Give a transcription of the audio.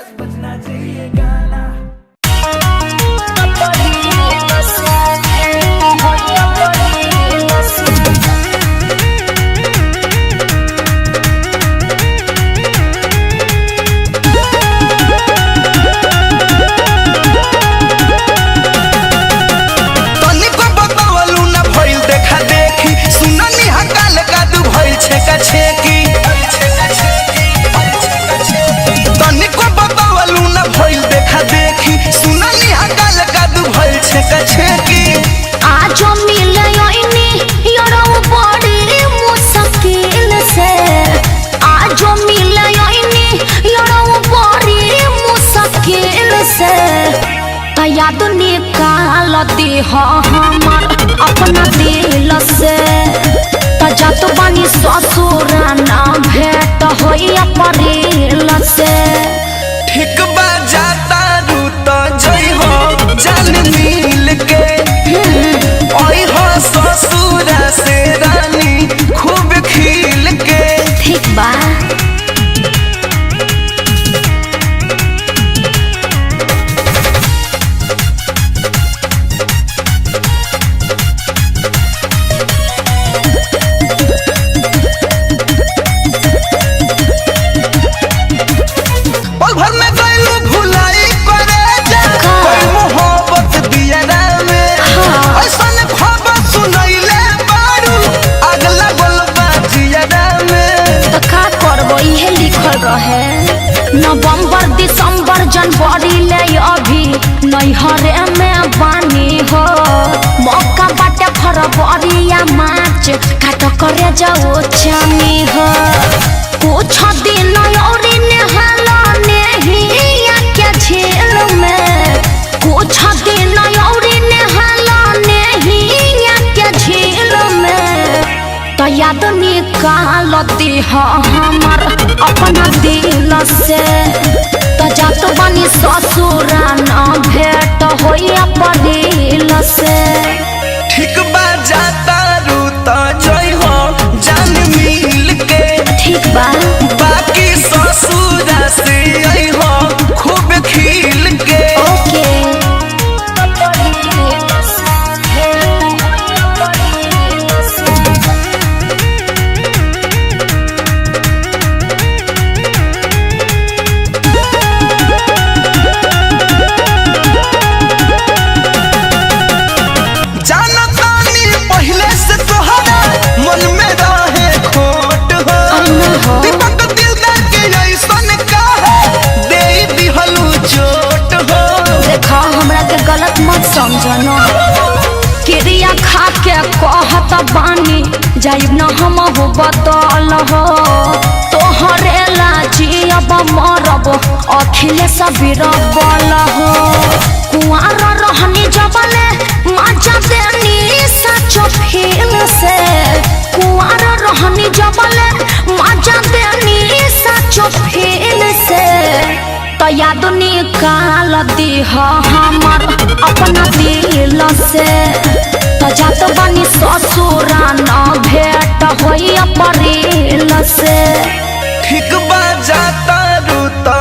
बस बजना चाहिए गाना। याद निकाल दे हमर अपना दिल से तजात बानी ससुर ना भेट होइया परिल से ठीक बा जाता रू तो जई हो जान मिल के ओई हो ससुर से रानी खूब खिल के। ठीक बा नवंबर दिसंबर जनवरी ले अभी नैहरे में बानी हो मौका बाटे फरवरी या मार्च काट करे जाओ चानी हो कुछ दिन और नहाला नहीं के झील में कुछ दिन और नहाला नहीं के झील में तो याद निकाल दे हमर अपना दिल से तजात बानी ससुर ना भेट होइया परिल से। ठीक बा जाता रू तो जई हो जान मिल के। ठीक बा बाकी ससुर से आई हो खूब खिल के। ओके गलत मत समझना क्रिया खा के कहत बानी जाइब न हम हो बदल हो तोहरे लाजी अब मरब अखिलेश बीरबल हो कुआर रहनी जबले मजा देनी सचो फील से कुआर रहनी जबले मजा देनी सचो फील से तो याद निकाल दे हमर अपना दिल से तजात बानी ससुर ना भेट होइया परिल से। ठीक बा जाता रू तो